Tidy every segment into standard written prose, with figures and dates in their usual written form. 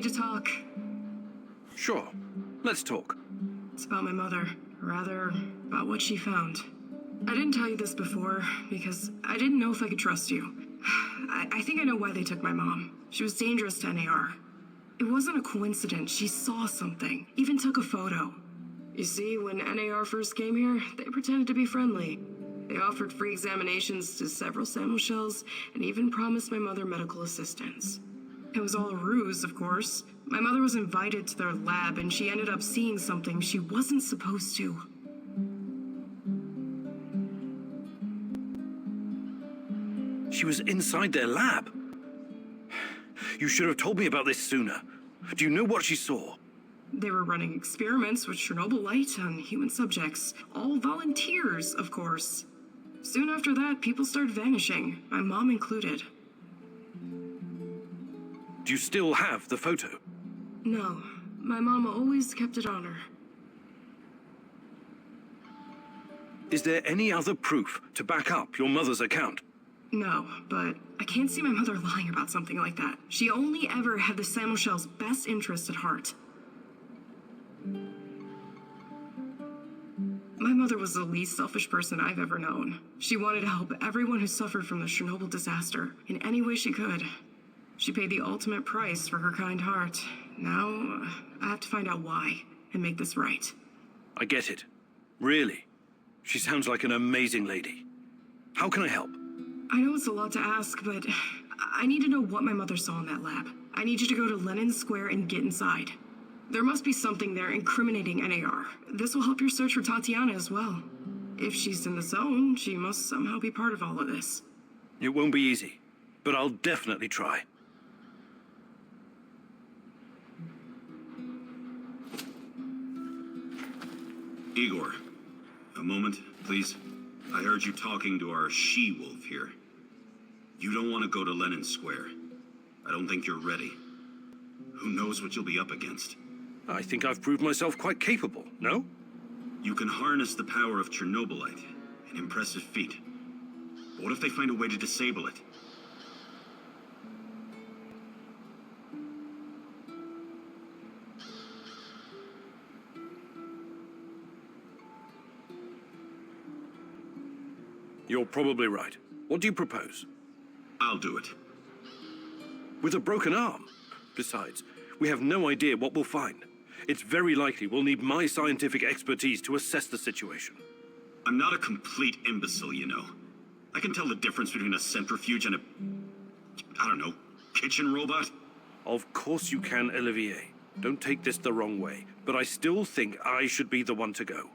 need to talk. Sure. Let's talk. It's about my mother. Rather, about what she found. I didn't tell you this before, because I didn't know if I could trust you. I think I know why they took my mom. She was dangerous to NAR. It wasn't a coincidence. She saw something. Even took a photo. You see, when NAR first came here, they pretended to be friendly. They offered free examinations to several sample shells, and even promised my mother medical assistance. It was all a ruse, of course. My mother was invited to their lab, and she ended up seeing something she wasn't supposed to. She was inside their lab. You should have told me about this sooner. Do you know what she saw? They were running experiments with Chernobyl light on human subjects. All volunteers, of course. Soon after that, people started vanishing, my mom included. Do you still have the photo? No, my mom always kept it on her. Is there any other proof to back up your mother's account? No, but I can't see my mother lying about something like that. She only ever had the sample shell's best interest at heart. My mother was the least selfish person I've ever known. She wanted to help everyone who suffered from the Chernobyl disaster in any way she could. She paid the ultimate price for her kind heart. Now, I have to find out why and make this right. I get it. Really. She sounds like an amazing lady. How can I help? I know it's a lot to ask, but I need to know what my mother saw in that lab. I need you to go to Lenin Square and get inside. There must be something there incriminating NAR. This will help your search for Tatiana as well. If she's in the zone, she must somehow be part of all of this. It won't be easy, but I'll definitely try. Igor, a moment, please. I heard you talking to our she-wolf here. You don't want to go to Lenin Square. I don't think you're ready. Who knows what you'll be up against? I think I've proved myself quite capable, no? You can harness the power of Chernobylite. An impressive feat. But what if they find a way to disable it? You're probably right. What do you propose? I'll do it. With a broken arm? Besides, we have no idea what we'll find. It's very likely we'll need my scientific expertise to assess the situation. I'm not a complete imbecile, you know. I can tell the difference between a centrifuge and a... I don't know, kitchen robot? Of course you can, Olivier. Don't take this the wrong way, but I still think I should be the one to go.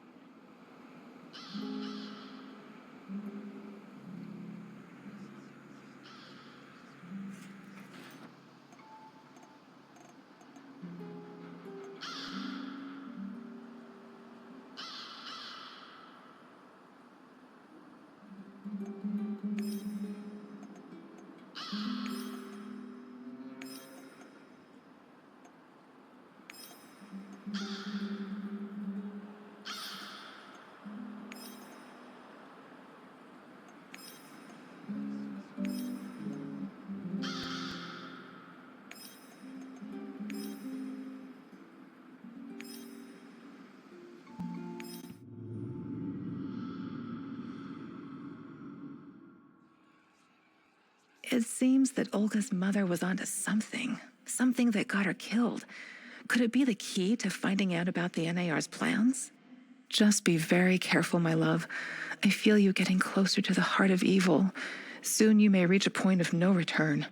It seems that Olga's mother was onto something that got her killed. Could it be the key to finding out about the NAR's plans? Just be very careful, my love. I feel you getting closer to the heart of evil. Soon you may reach a point of no return.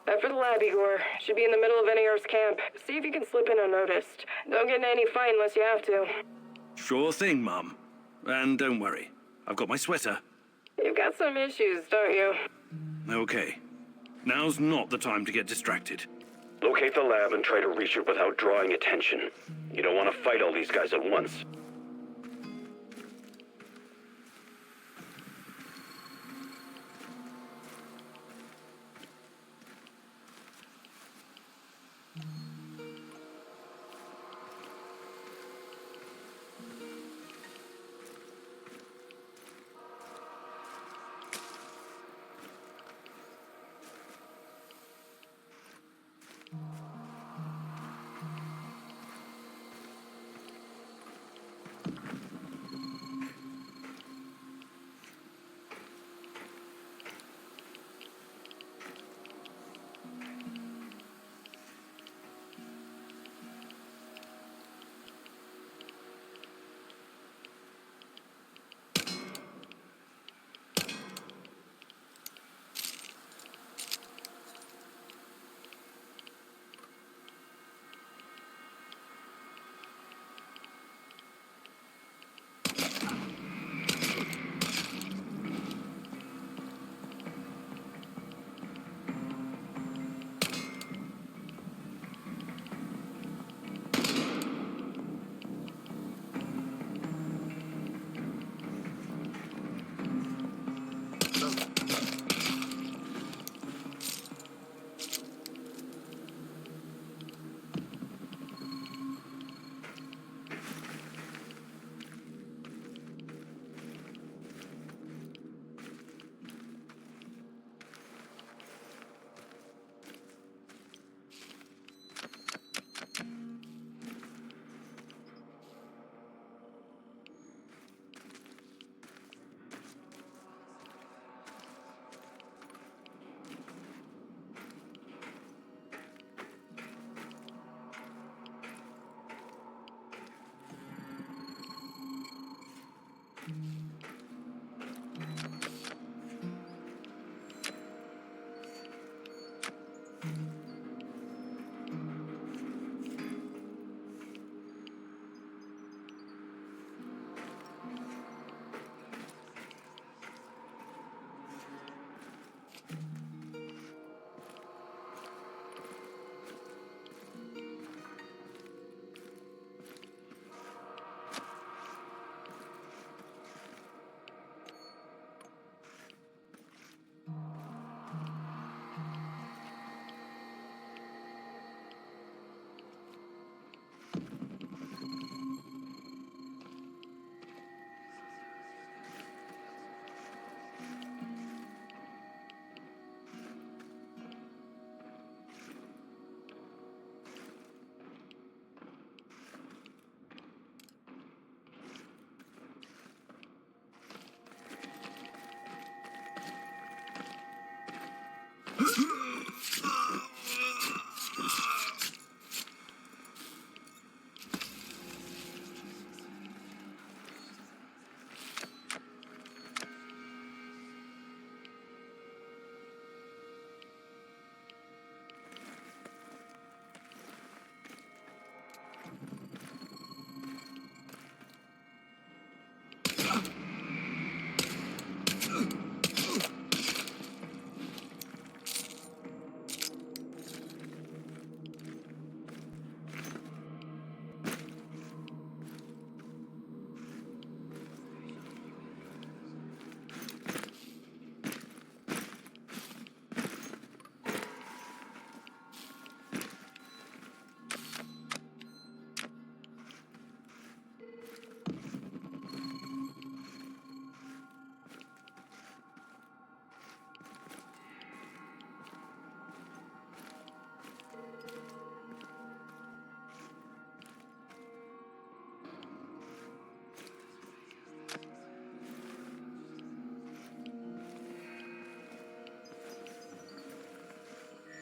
After the lab, Igor. Should be in the middle of NAR's camp. See if you can slip in unnoticed. Don't get in any fight unless you have to. Sure thing, Mum. And don't worry, I've got my sweater. You've got some issues, don't you? Okay. Now's not the time to get distracted. Locate the lab and try to reach it without drawing attention. You don't want to fight all these guys at once.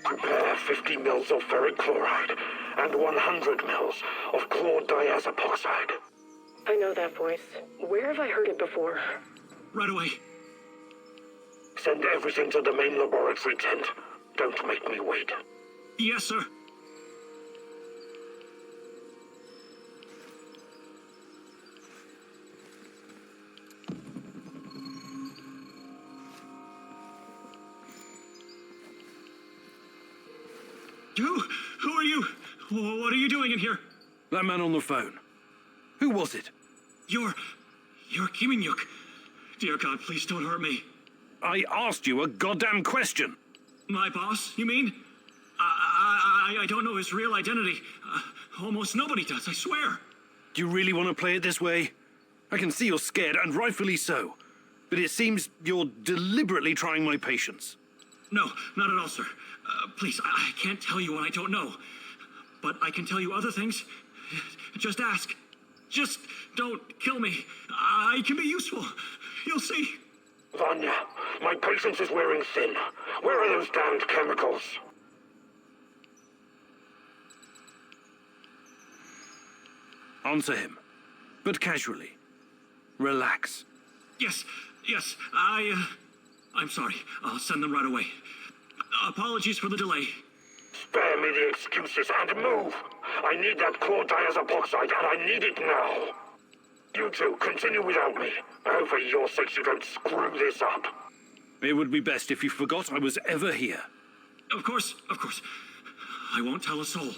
Prepare 50 mils of ferric chloride and 100 mils of chlordiazepoxide. I know that voice. Where have I heard it before? Right away. Send everything to the main laboratory tent. Don't make me wait. Yes, sir. Who are you? What are you doing in here? That man on the phone. Who was it? You're Kim In-yuk. Dear God, please don't hurt me. I asked you a goddamn question. My boss, you mean? I don't know his real identity. Almost nobody does, I swear. Do you really want to play it this way? I can see you're scared, and rightfully so. But it seems you're deliberately trying my patience. No, not at all, sir. Please, I can't tell you what I don't know. But I can tell you other things. Just ask. Just don't kill me. I can be useful. You'll see. Vanya, my patience is wearing thin. Where are those damned chemicals? Answer him, but casually. Relax. Yes. I'm sorry. I'll send them right away. Apologies for the delay. Spare me the excuses and move. I need that core diazopoxide, and I need it now. You two, continue without me. I hope for your sakes you don't screw this up. It would be best if you forgot I was ever here. Of course. I won't tell a soul.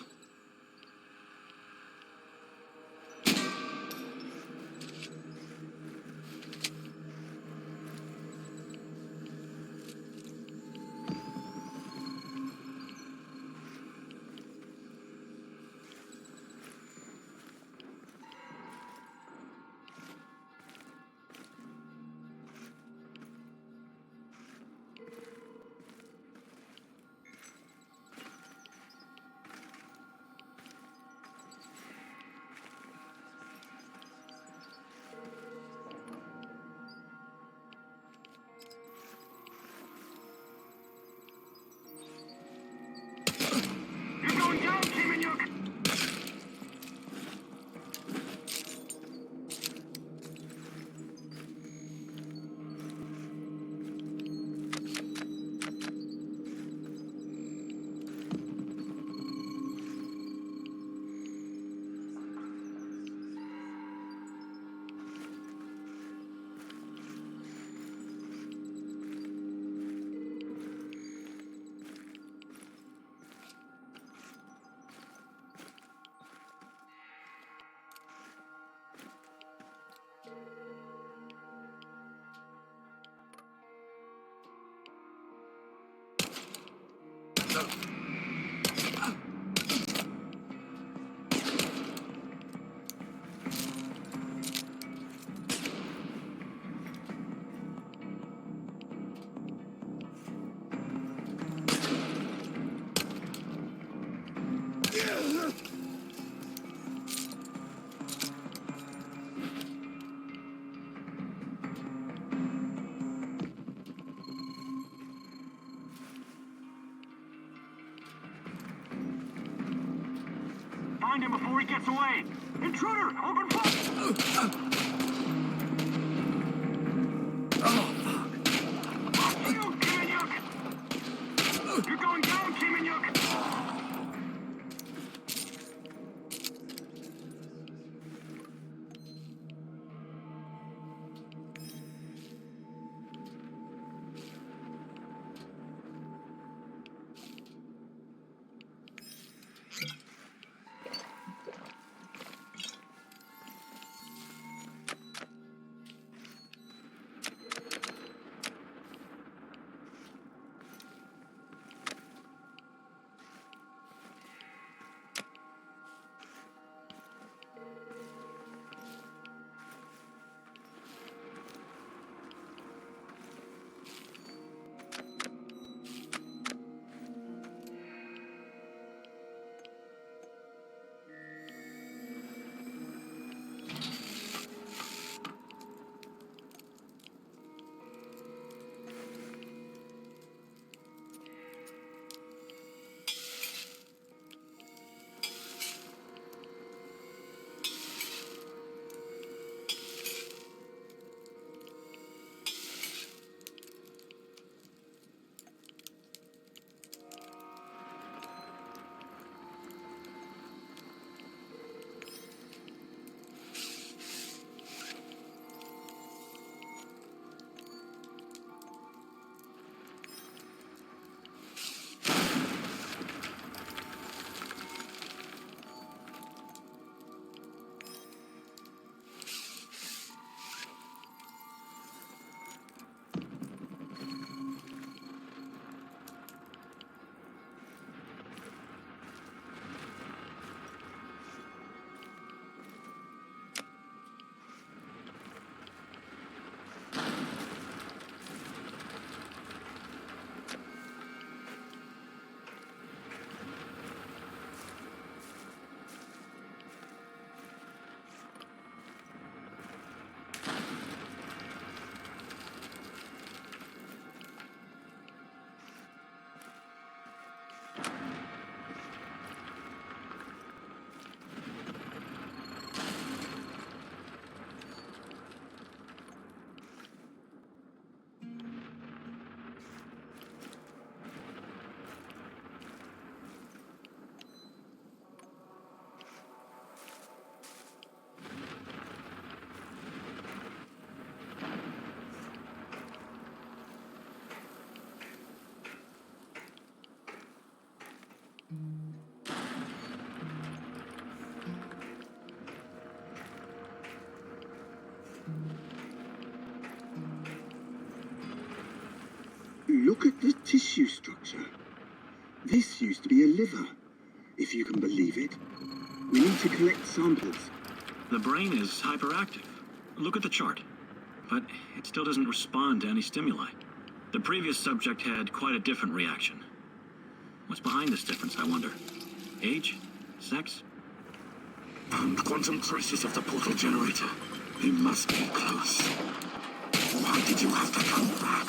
You're going down, Kim In-yuk! Find him before he gets away! Intruder! Open fire! Fuck you, Kim In-yuk! You're going down, Kim In-yuk! Look at the tissue structure. This used to be a liver, if you can believe it. We need to collect samples. The brain is hyperactive. Look at the chart. But it still doesn't respond to any stimuli. The previous subject had quite a different reaction. What's behind this difference, I wonder? Age? Sex? Found quantum traces of the portal generator. We must be close. Why did you have to come back?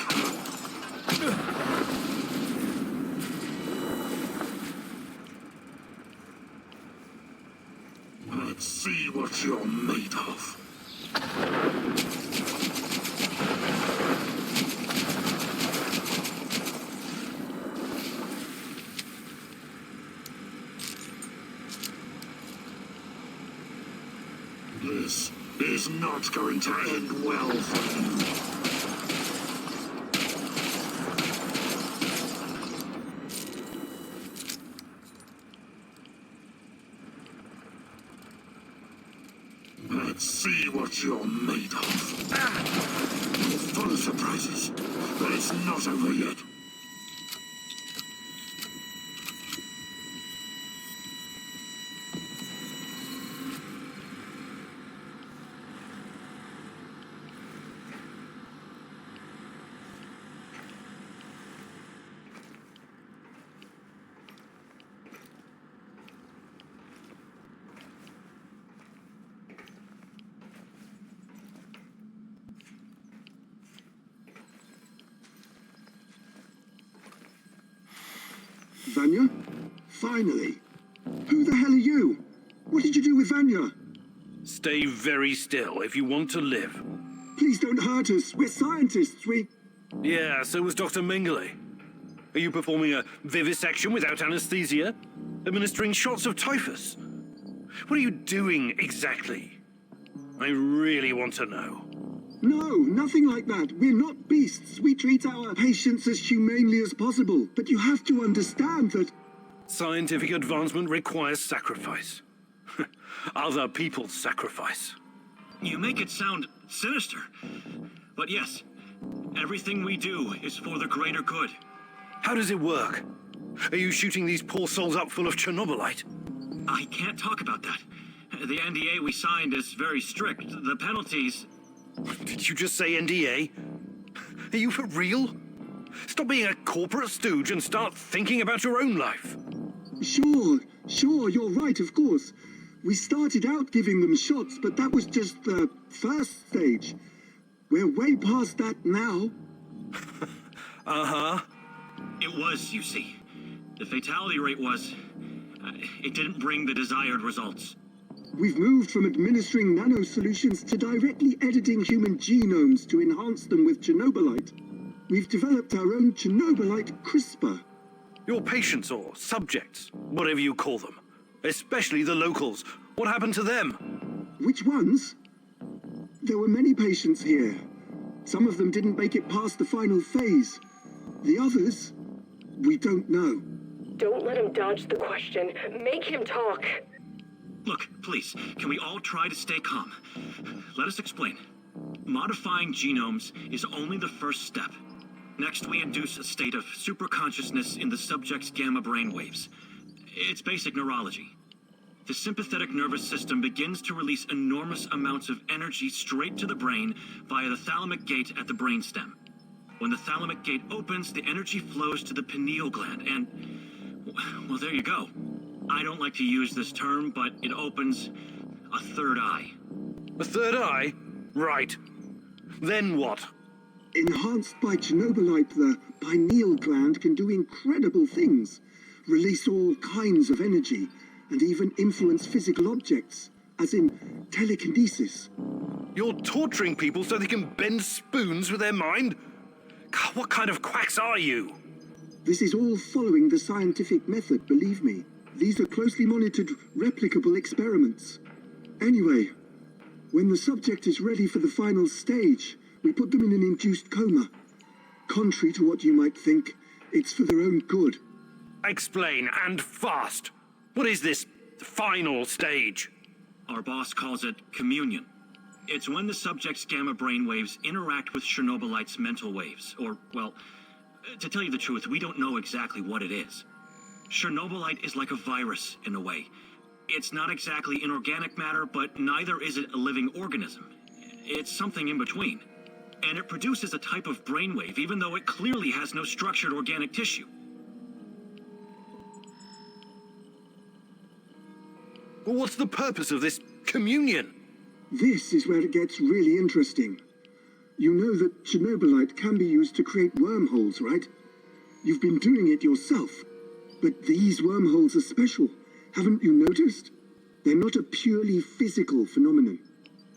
Let's see what you're made of. This is not going to end well for you. Let's see what you're made of. You're full of surprises, but it's not over yet. Vanya? Finally. Who the hell are you? What did you do with Vanya? Stay very still if you want to live. Please don't hurt us. We're scientists. Yeah, so was Dr. Mengele. Are you performing a vivisection without anesthesia? Administering shots of typhus? What are you doing exactly? I really want to know. No, nothing like that. We're not beasts. We treat our patients as humanely as possible. But you have to understand that... Scientific advancement requires sacrifice. Other people's sacrifice. You make it sound sinister. But yes, everything we do is for the greater good. How does it work? Are you shooting these poor souls up full of Chernobylite? I can't talk about that. The NDA we signed is very strict. The penalties... Did you just say NDA? Are you for real? Stop being a corporate stooge and start thinking about your own life. Sure, you're right, of course. We started out giving them shots, but that was just the first stage. We're way past that now. Uh-huh. It was, you see. The fatality rate was... it didn't bring the desired results. We've moved from administering nanosolutions to directly editing human genomes to enhance them with Chernobylite. We've developed our own Chernobylite CRISPR. Your patients or subjects, whatever you call them, especially the locals, what happened to them? Which ones? There were many patients here. Some of them didn't make it past the final phase. The others, we don't know. Don't let him dodge the question. Make him talk. Look, please, can we all try to stay calm? Let us explain. Modifying genomes is only the first step. Next, we induce a state of superconsciousness in the subject's gamma brainwaves. It's basic neurology. The sympathetic nervous system begins to release enormous amounts of energy straight to the brain via the thalamic gate at the brainstem. When the thalamic gate opens, the energy flows to the pineal gland and... well, there you go. I don't like to use this term, but it opens a third eye. A third eye? Right. Then what? Enhanced by Chernobylite, the pineal gland can do incredible things. Release all kinds of energy, and even influence physical objects, as in telekinesis. You're torturing people so they can bend spoons with their mind? God, what kind of quacks are you? This is all following the scientific method, believe me. These are closely monitored, replicable experiments. Anyway, when the subject is ready for the final stage, we put them in an induced coma. Contrary to what you might think, it's for their own good. Explain, and fast. What is this final stage? Our boss calls it communion. It's when the subject's gamma brainwaves interact with Chernobylite's mental waves, or, well, To tell you the truth, we don't know exactly what it is. Chernobylite is like a virus, in a way. It's not exactly inorganic matter, but neither is it a living organism. It's something in between. And it produces a type of brainwave, even though it clearly has no structured organic tissue. Well, what's the purpose of this communion? This is where it gets really interesting. You know that Chernobylite can be used to create wormholes, right? You've been doing it yourself. But these wormholes are special. Haven't you noticed? They're not a purely physical phenomenon.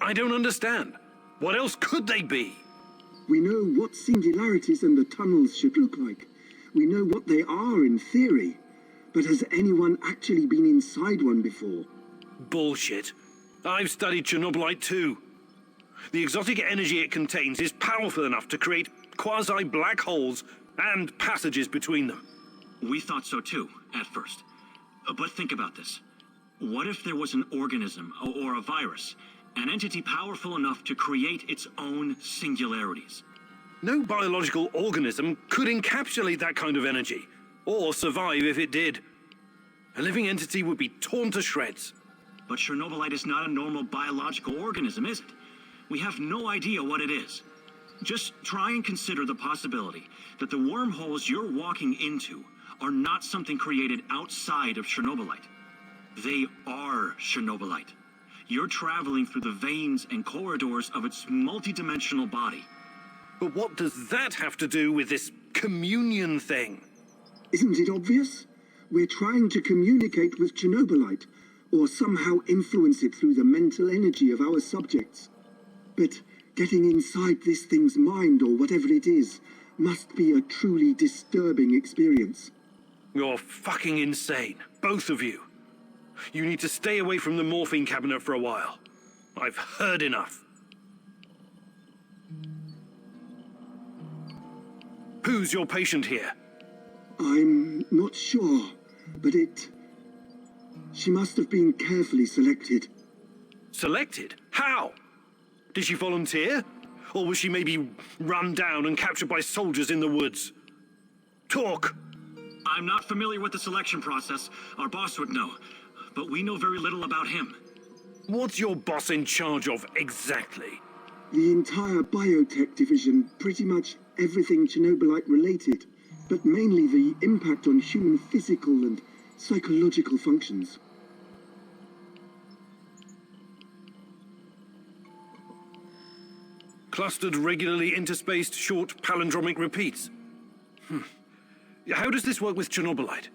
I don't understand. What else could they be? We know what singularities and the tunnels should look like. We know what they are in theory. But has anyone actually been inside one before? Bullshit. I've studied Chernobylite too. The exotic energy it contains is powerful enough to create quasi-black holes and passages between them. We thought so too, at first. But think about this. What if there was an organism, or a virus, an entity powerful enough to create its own singularities? No biological organism could encapsulate that kind of energy, or survive if it did. A living entity would be torn to shreds. But Chernobylite is not a normal biological organism, is it? We have no idea what it is. Just try and consider the possibility that the wormholes you're walking into are not something created outside of Chernobylite. They are Chernobylite. You're traveling through the veins and corridors of its multidimensional body. But what does that have to do with this communion thing? Isn't it obvious? We're trying to communicate with Chernobylite, or somehow influence it through the mental energy of our subjects. But getting inside this thing's mind, or whatever it is, must be a truly disturbing experience. You're fucking insane, both of you. You need to stay away from the morphine cabinet for a while. I've heard enough. Who's your patient here? I'm not sure, but she must have been carefully selected. Selected? How? Did she volunteer? Or was she maybe run down and captured by soldiers in the woods? Talk! I'm not familiar with the selection process. Our boss would know. But we know very little about him. What's your boss in charge of exactly? The entire biotech division, pretty much everything Chernobylite related, but mainly the impact on human physical and psychological functions. Clustered, regularly interspaced, short palindromic repeats. How does this work with Chernobylite?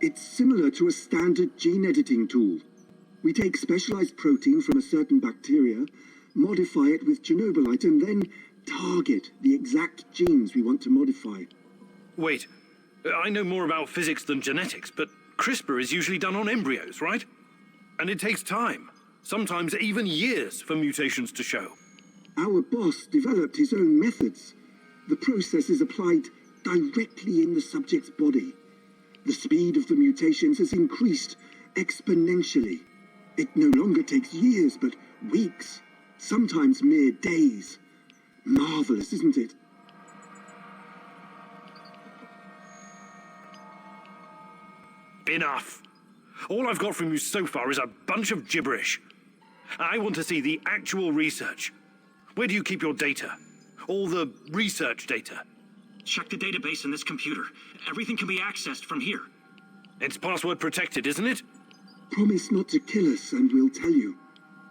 It's similar to a standard gene editing tool. We take specialized protein from a certain bacteria, modify it with Chernobylite, and then target the exact genes we want to modify. Wait, I know more about physics than genetics, but CRISPR is usually done on embryos, right? And it takes time, sometimes even years, for mutations to show. Our boss developed his own methods. The process is applied directly in the subject's body. The speed of the mutations has increased exponentially. It no longer takes years, but weeks, sometimes mere days. Marvelous, isn't it? Enough. All I've got from you so far is a bunch of gibberish. I want to see the actual research. Where do you keep your data? All the research data? Check the database in this computer. Everything can be accessed from here. It's password protected, isn't it? Promise not to kill us and we'll tell you.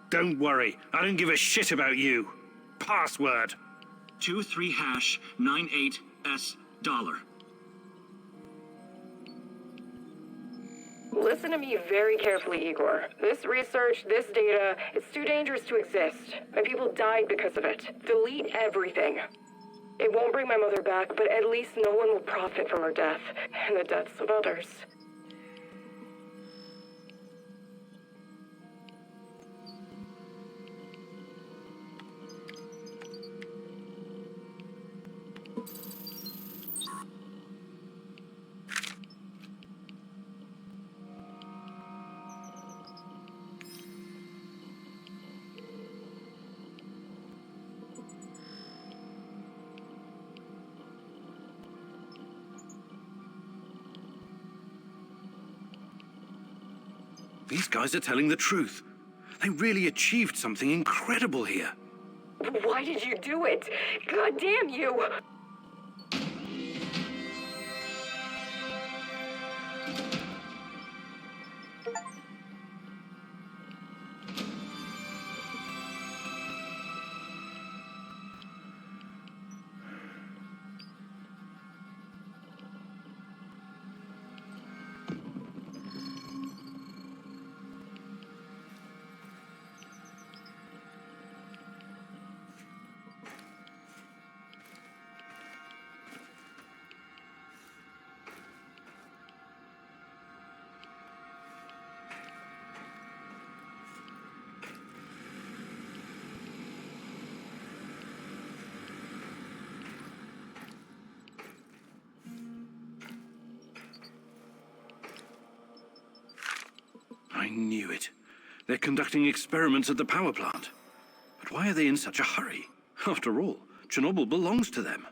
Don't worry, I don't give a shit about you. Password. 23#98S$. Listen to me very carefully, Igor. This research, this data, it's too dangerous to exist. My people died because of it. Delete everything. It won't bring my mother back, but at least no one will profit from her death, and the deaths of others. These guys are telling the truth. They really achieved something incredible here. Why did you do it? God damn you! I knew it. They're conducting experiments at the power plant. But why are they in such a hurry? After all, Chernobyl belongs to them.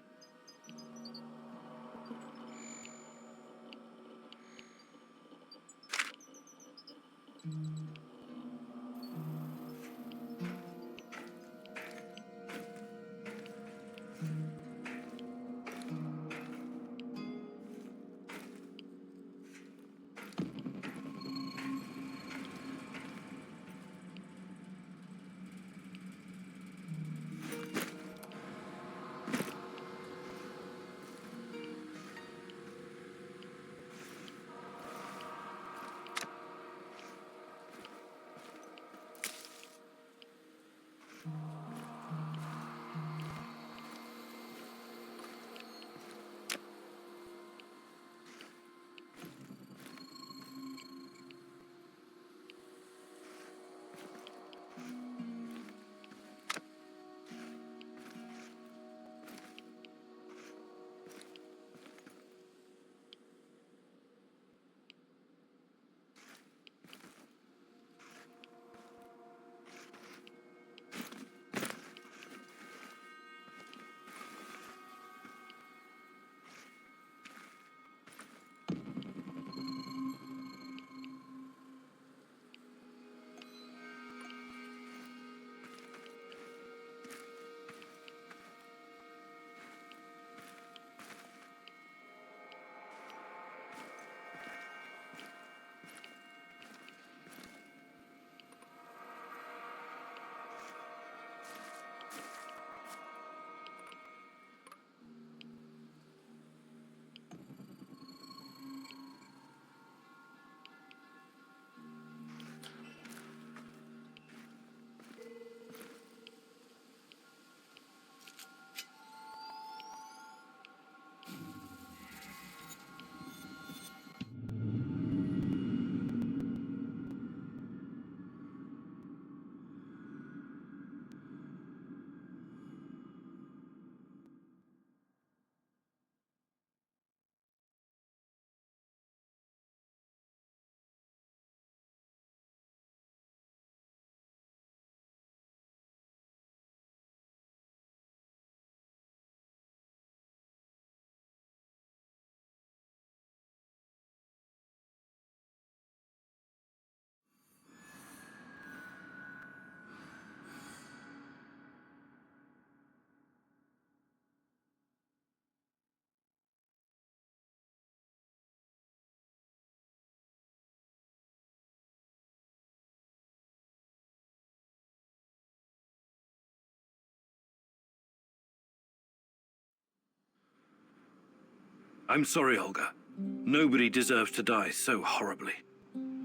I'm sorry, Olga. Nobody deserves to die so horribly.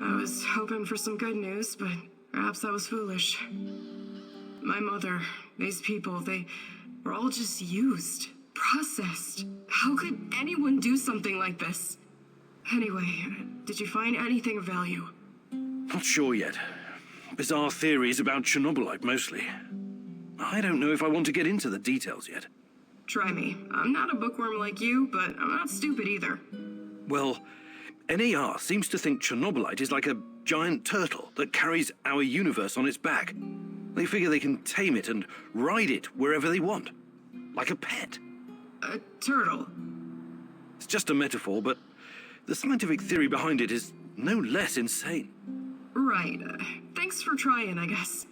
I was hoping for some good news, but perhaps I was foolish. My mother, these people, they were all just used, processed. How could anyone do something like this? Anyway, did you find anything of value? Not sure yet. Bizarre theories about Chernobylite, mostly. I don't know if I want to get into the details yet. Try me. I'm not a bookworm like you, but I'm not stupid either. Well, NAR seems to think Chernobylite is like a giant turtle that carries our universe on its back. They figure they can tame it and ride it wherever they want. Like a pet. A turtle? It's just a metaphor, but the scientific theory behind it is no less insane. right. Thanks for trying, I guess.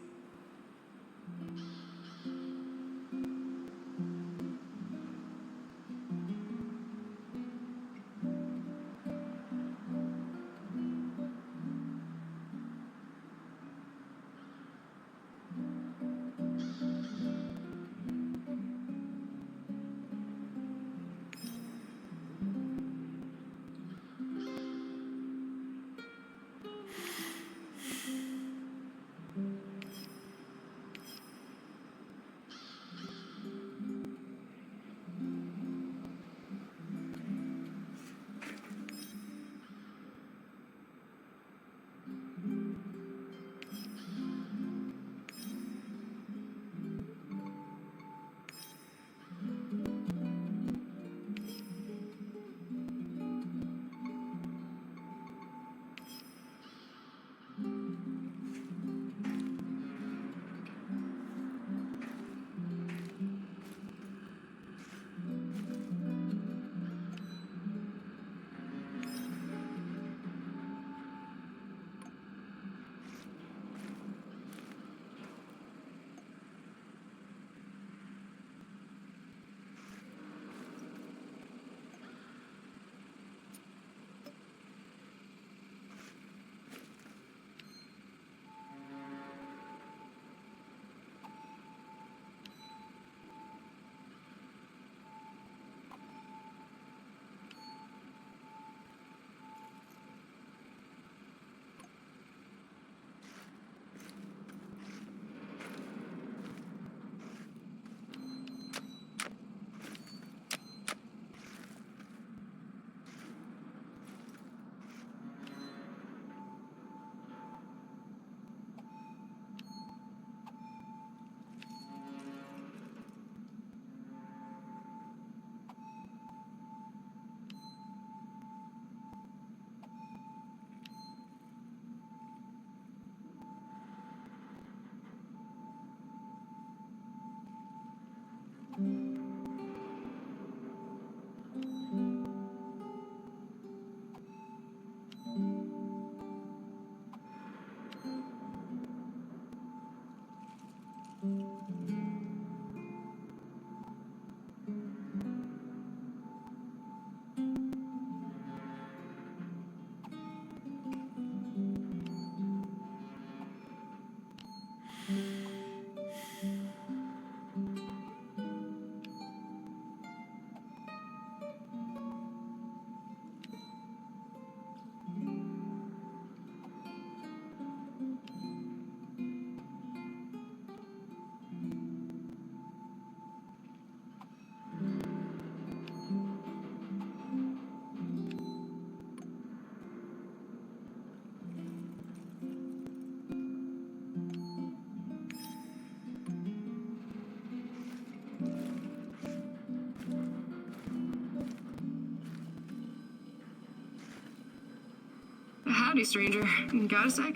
Howdy, stranger. Got a sec?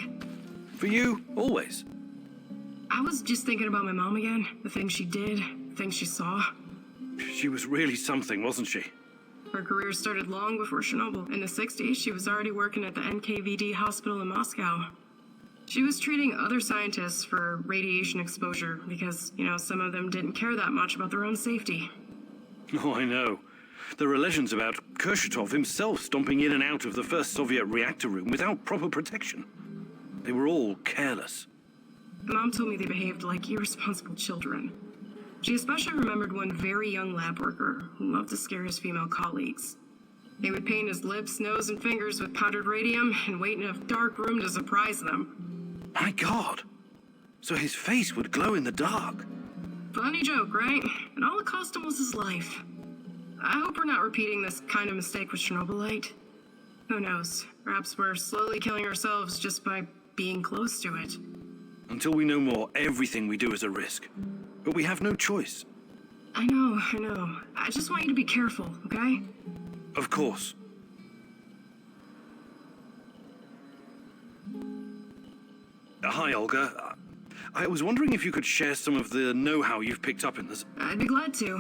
For you, always. I was just thinking about my mom again. The things she did, the things she saw. She was really something, wasn't she? Her career started long before Chernobyl. In the 60s, she was already working at the NKVD hospital in Moscow. She was treating other scientists for radiation exposure because, some of them didn't care that much about their own safety. Oh, I know. There are legends about Kurchatov himself stomping in and out of the first Soviet reactor room without proper protection. They were all careless. Mom told me they behaved like irresponsible children. She especially remembered one very young lab worker who loved to scare his female colleagues. They would paint his lips, nose, and fingers with powdered radium and wait in a dark room to surprise them. My God! So his face would glow in the dark. Funny joke, right? And all it cost him was his life. I hope we're not repeating this kind of mistake with Chernobylite. Who knows? Perhaps we're slowly killing ourselves just by being close to it. Until we know more, everything we do is a risk. But we have no choice. I know. I just want you to be careful, okay? Of course. Hi, Olga. I was wondering if you could share some of the know-how you've picked up in this. I'd be glad to.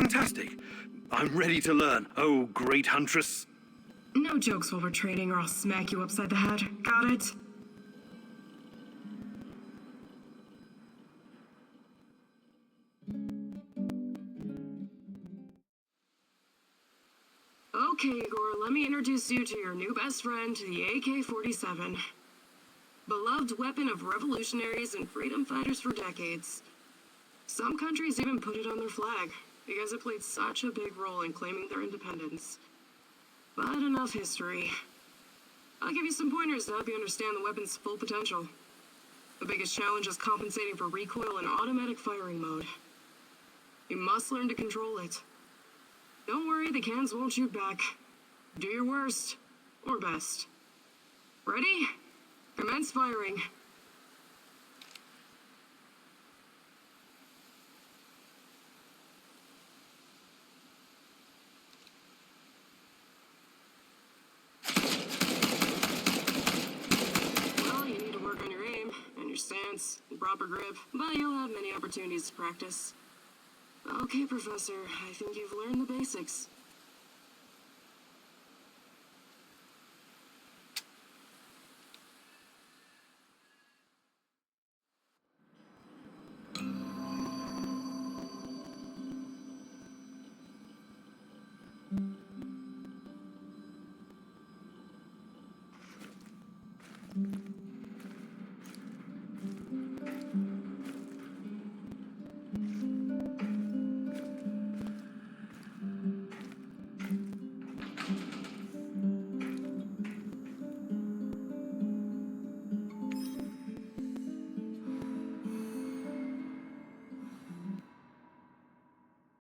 Fantastic. I'm ready to learn. Oh, great huntress. No jokes while we're training or I'll smack you upside the head. Got it? Okay, Igor, let me introduce you to your new best friend, the AK-47. Beloved weapon of revolutionaries and freedom fighters for decades. Some countries even put it on their flag, because it played such a big role in claiming their independence. But enough history. I'll give you some pointers to help you understand the weapon's full potential. The biggest challenge is compensating for recoil in automatic firing mode. You must learn to control it. Don't worry, the cans won't shoot back. Do your worst, or best. Ready? Commence firing. Well, you need to work on your aim, and your stance, and proper grip, but you'll have many opportunities to practice. Okay, Professor, I think you've learned the basics.